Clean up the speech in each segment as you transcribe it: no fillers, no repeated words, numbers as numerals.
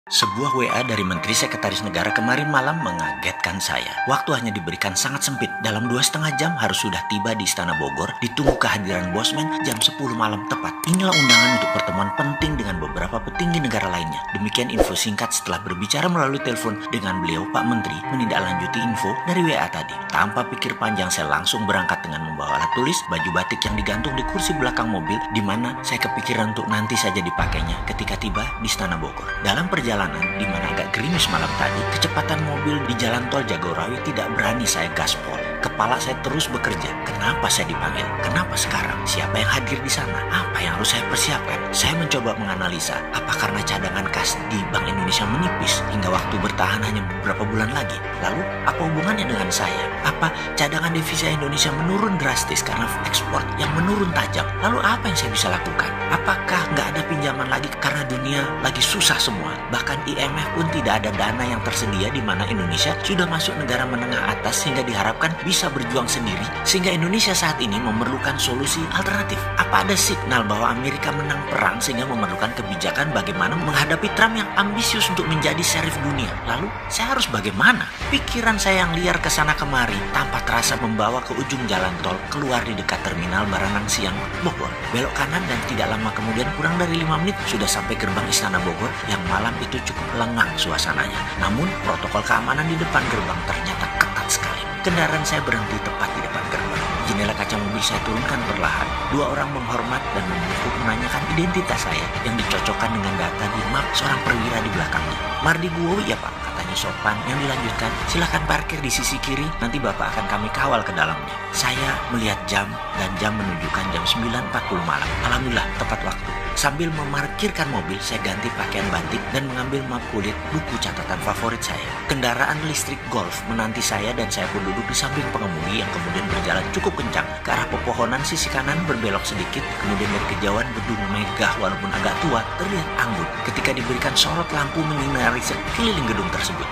Sebuah WA dari Menteri Sekretaris Negara kemarin malam mengagetkan saya. Waktu hanya diberikan sangat sempit. Dalam 2,5 jam harus sudah tiba di Istana Bogor. Ditunggu kehadiran Bosman jam 10 malam tepat. Inilah undangan untuk pertemuan penting dengan beberapa petinggi negara lainnya. Demikian info singkat setelah berbicara melalui telepon dengan beliau, Pak Menteri menindaklanjuti info dari WA tadi. Tanpa pikir panjang saya langsung berangkat dengan membawa alat tulis, baju batik yang digantung di kursi belakang mobil, di mana saya kepikiran untuk nanti saja dipakainya ketika tiba di Istana Bogor. Dalam perjalanan di mana agak gerimis malam tadi, kecepatan mobil di jalan tol Jagorawi tidak berani saya gaspol. Kepala saya terus bekerja. Kenapa saya dipanggil? Kenapa sekarang? Siapa yang hadir di sana? Apa yang harus saya persiapkan? Saya mencoba menganalisa, apa karena cadangan kas di Bank Indonesia menipis hingga waktu bertahan hanya beberapa bulan lagi? Lalu, apa hubungannya dengan saya? Apa cadangan devisa Indonesia menurun drastis karena ekspor yang menurun tajam? Lalu apa yang saya bisa lakukan? Apakah nggak ada pinjaman lagi karena dunia lagi susah semua? Bahkan IMF pun tidak ada dana yang tersedia, di mana Indonesia sudah masuk negara menengah atas sehingga diharapkan bisa berjuang sendiri, sehingga Indonesia saat ini memerlukan solusi alternatif. Apa ada signal bahwa Amerika menang perang sehingga memerlukan kebijakan bagaimana menghadapi Trump yang ambisius untuk menjadi sheriff dunia? Lalu saya harus bagaimana? Pikiran saya yang liar ke sana kemari tanpa terasa membawa ke ujung jalan tol keluar di dekat terminal Baranang Siang, Bogor. Belok kanan dan tidak lama kemudian kurang dari 5 menit sudah sampai gerbang Istana Bogor yang malam itu cukup lengang suasananya. Namun protokol keamanan di depan gerbang ternyata ketat sekali. Kendaraan saya berhenti tepat di depan gerbang. Jendela kaca mobil saya turunkan perlahan. 2 orang menghormat dan membungkuk menanyakan identitas saya yang dicocokkan dengan data di map seorang perwira di belakangnya. Mardi Guowi ya Pak, katanya sopan. Yang dilanjutkan, silakan parkir di sisi kiri, nanti Bapak akan kami kawal ke dalamnya. Saya melihat jam dan jam menunjukkan jam 9.40 malam. Alhamdulillah tepat waktu. Sambil memarkirkan mobil, saya ganti pakaian batik dan mengambil map kulit, buku catatan favorit saya. Kendaraan listrik Golf menanti saya dan saya pun duduk di samping pengemudi yang kemudian berjalan cukup kencang ke arah pepohonan sisi kanan, berbelok sedikit, kemudian dari kejauhan gedung megah walaupun agak tua terlihat anggun ketika diberikan sorot lampu menyinari sekeliling gedung tersebut.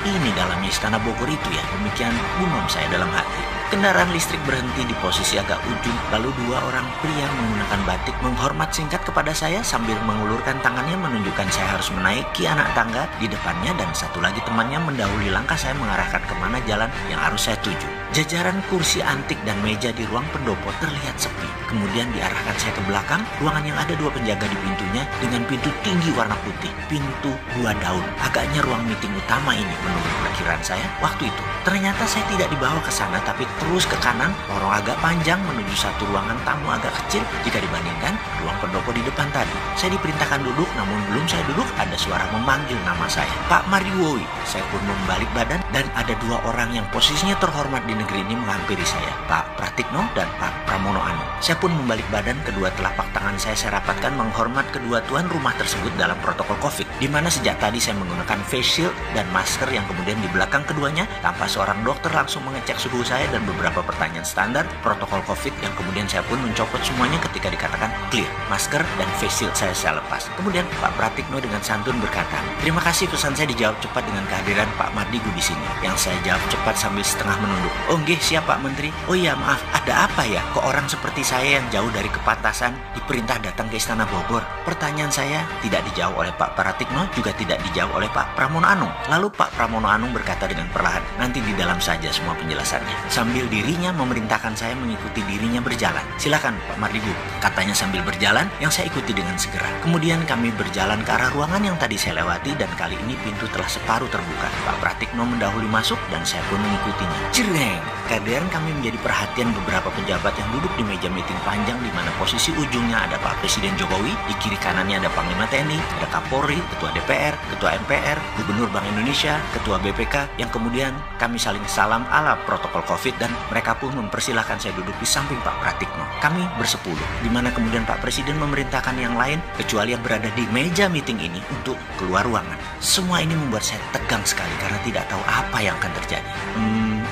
Ini dalamnya Istana Bogor itu ya, demikian gumam saya dalam hati. Kendaraan listrik berhenti di posisi agak ujung, lalu 2 orang pria menggunakan batik menghormat singkat kepada saya sambil mengulurkan tangannya menunjukkan saya harus menaiki anak tangga di depannya, dan satu lagi temannya mendahului langkah saya mengarahkan kemana jalan yang harus saya tuju. Jajaran kursi antik dan meja di ruang pendopo terlihat sepi. Kemudian diarahkan saya ke belakang, ruangan yang ada 2 penjaga di pintunya dengan pintu tinggi warna putih. Pintu 2 daun. Agaknya ruang meeting utama ini menurut perkiraan saya waktu itu. Ternyata saya tidak dibawa ke sana tapi terus ke kanan, lorong agak panjang menuju satu ruangan tamu agak kecil jika dibandingkan ruang pendopo di depan tadi. Saya diperintahkan duduk, namun belum saya duduk ada suara memanggil nama saya. Pak Mardiwowi. Saya pun membalik badan dan ada 2 orang yang posisinya terhormat di negeri ini menghampiri saya, Pak Pratikno dan Pak Pramono Anung. Saya pun membalik badan, kedua telapak tangan saya rapatkan menghormat kedua tuan rumah tersebut dalam protokol COVID, di mana sejak tadi saya menggunakan face shield dan masker yang kemudian di belakang keduanya tanpa seorang dokter langsung mengecek suhu saya dan beberapa pertanyaan standar protokol COVID yang kemudian saya pun mencopot semuanya ketika dikatakan clear. Masker dan face shield saya lepas. Kemudian Pak Pratikno dengan santun berkata, terima kasih, pesan saya dijawab cepat dengan kehadiran Pak Mardigu di sini. Yang saya jawab cepat sambil setengah menunduk. Oh nggih, siap Pak Menteri. Oh iya maaf, ada apa ya? Kok orang seperti saya yang jauh dari kepantasan diperintah datang ke Istana Bogor? Pertanyaan saya tidak dijawab oleh Pak Pratikno, juga tidak dijawab oleh Pak Pramono Anung. Lalu Pak Pramono Anung berkata dengan perlahan, nanti di dalam saja semua penjelasannya. Sambil dirinya memerintahkan saya mengikuti dirinya berjalan. Silakan Pak Mardigu, katanya sambil berjalan, yang saya ikuti dengan segera. Kemudian kami berjalan ke arah ruangan yang tadi saya lewati dan kali ini pintu telah separuh terbuka. Pak Pratikno mendahului masuk dan saya pun mengikutinya. Jreng! Keadaan kami menjadi perhatian beberapa pejabat yang duduk di meja meeting panjang, di mana posisi ujungnya ada Pak Presiden Jokowi, di kiri kanannya ada Panglima TNI, ada Kapolri, Ketua DPR, Ketua MPR, Gubernur Bank Indonesia, Ketua BPK, yang kemudian kami saling salam ala protokol COVID dan mereka pun mempersilahkan saya duduk di samping Pak Pratikno. Kami bersepuluh, di mana kemudian Pak Presiden memerintahkan yang lain kecuali yang berada di meja meeting ini untuk keluar ruangan. Semua ini membuat saya tegang sekali karena tidak tahu apa yang akan terjadi.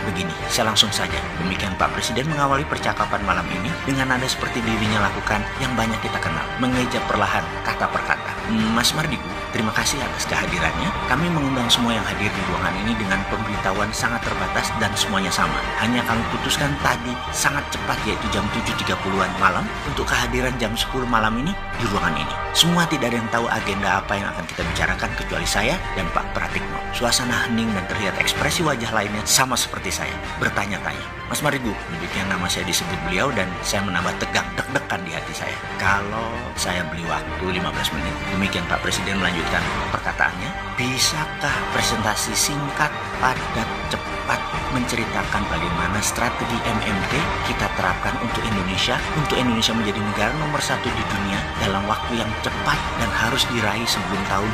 Begini, saya langsung saja. Demikian Pak Presiden mengawali percakapan malam ini dengan nada seperti dirinya lakukan yang banyak kita kenal, mengeja perlahan kata per kata. Mas Mardigu, terima kasih atas kehadirannya. Kami mengundang semua yang hadir di ruangan ini dengan pemberitahuan sangat terbatas dan semuanya sama. Hanya kami putuskan tadi sangat cepat, yaitu jam 7.30-an malam untuk kehadiran jam 10 malam ini di ruangan ini. Semua tidak ada yang tahu agenda apa yang akan kita bicarakan kecuali saya dan Pak Pratikno. Suasana hening dan terlihat ekspresi wajah lainnya sama seperti saya, bertanya-tanya. Mas Mardigu, demikian nama saya disebut beliau dan saya menambah tegang, deg-degan di hati saya. Kalau saya beli waktu 15 menit. Demikian Pak Presiden melanjutkan perkataannya. Bisakah presentasi singkat, padat, cepat menceritakan bagaimana strategi MMT kita terapkan untuk Indonesia menjadi negara nomor 1 di dunia dalam waktu yang cepat dan harus diraih sebelum tahun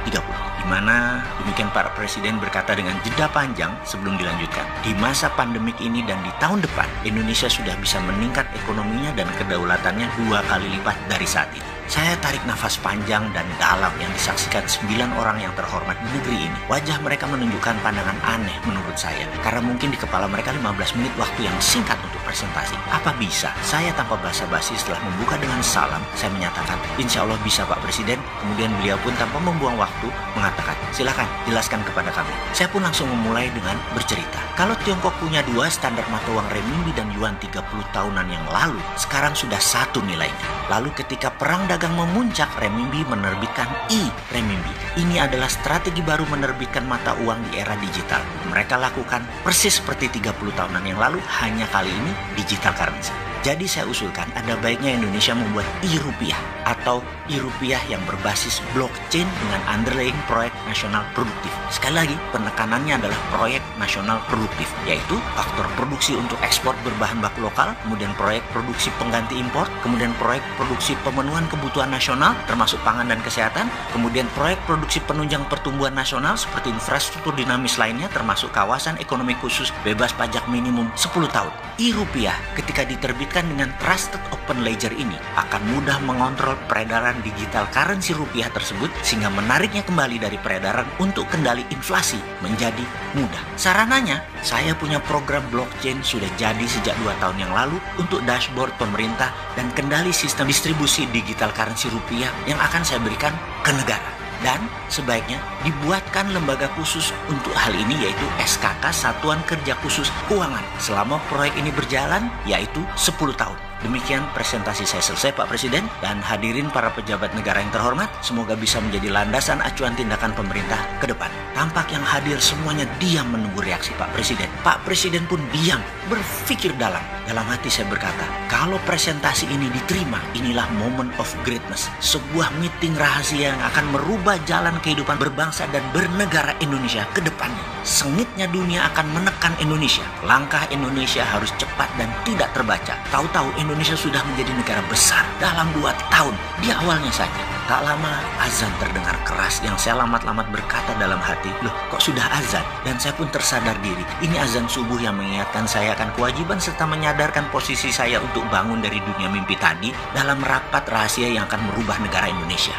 2030. Di mana demikian Pak Presiden berkata dengan jeda panjang sebelum dilanjutkan. Di masa pandemik ini dan di tahun depan, Indonesia sudah bisa meningkat ekonominya dan kedaulatannya 2 kali lipat dari saat ini. Saya tarik nafas panjang dan dalam yang disaksikan 9 orang yang terhormat di negeri ini. Wajah mereka menunjukkan pandangan aneh menurut saya. Karena mungkin di kepala mereka 15 menit waktu yang singkat untuk presentasi. Apa bisa? Saya tanpa basa-basi setelah membuka dengan salam, saya menyatakan, insya Allah bisa Pak Presiden. Kemudian beliau pun tanpa membuang waktu mengatakan, silakan jelaskan kepada kami. Saya pun langsung memulai dengan bercerita. Kalau Tiongkok punya 2 standar mata uang renminbi dan yuan 30 tahunan yang lalu, sekarang sudah 1 nilainya. Lalu ketika perang dagang memuncak, renminbi menerbitkan e-renminbi. Ini adalah strategi baru menerbitkan mata uang di era digital. Mereka lakukan persis seperti 30 tahunan yang lalu, hanya kali ini digital currency. Jadi saya usulkan ada baiknya Indonesia membuat e-rupiah atau e-rupiah yang berbasis blockchain dengan underlying proyek nasional produktif. Sekali lagi, penekanannya adalah proyek nasional produktif, yaitu faktor produksi untuk ekspor berbahan baku lokal, kemudian proyek produksi pengganti impor, kemudian proyek produksi pemenuhan kebutuhan nasional termasuk pangan dan kesehatan, kemudian proyek produksi penunjang pertumbuhan nasional seperti infrastruktur dinamis lainnya termasuk kawasan ekonomi khusus bebas pajak minimum 10 tahun. E-rupiah ketika diterbitkan dengan Trusted Open Ledger ini akan mudah mengontrol peredaran digital currency rupiah tersebut sehingga menariknya kembali dari peredaran untuk kendali inflasi menjadi mudah. Sarananya, saya punya program blockchain sudah jadi sejak 2 tahun yang lalu untuk dashboard pemerintah dan kendali sistem distribusi digital currency rupiah yang akan saya berikan ke negara. Dan sebaiknya dibuatkan lembaga khusus untuk hal ini yaitu SKK Satuan Kerja Khusus Keuangan selama proyek ini berjalan yaitu 10 tahun. Demikian presentasi saya selesai Pak Presiden dan hadirin para pejabat negara yang terhormat. Semoga bisa menjadi landasan acuan tindakan pemerintah ke depan. Tampak yang hadir semuanya diam menunggu reaksi Pak Presiden. Pak Presiden pun diam, berpikir dalam. Dalam hati saya berkata, kalau presentasi ini diterima, inilah moment of greatness. Sebuah meeting rahasia yang akan merubah jalan kehidupan berbangsa dan bernegara Indonesia ke depannya. Sengitnya dunia akan menekan Indonesia. Langkah Indonesia harus cepat dan tidak terbaca. Tahu-tahu Indonesia sudah menjadi negara besar dalam 2 tahun. Di awalnya saja. Tak lama azan terdengar keras yang saya lamat-lamat berkata dalam hati, loh kok sudah azan? Dan saya pun tersadar diri, ini azan subuh yang mengingatkan saya akan kewajiban serta menyadarkan posisi saya untuk bangun dari dunia mimpi tadi dalam rapat rahasia yang akan merubah negara Indonesia.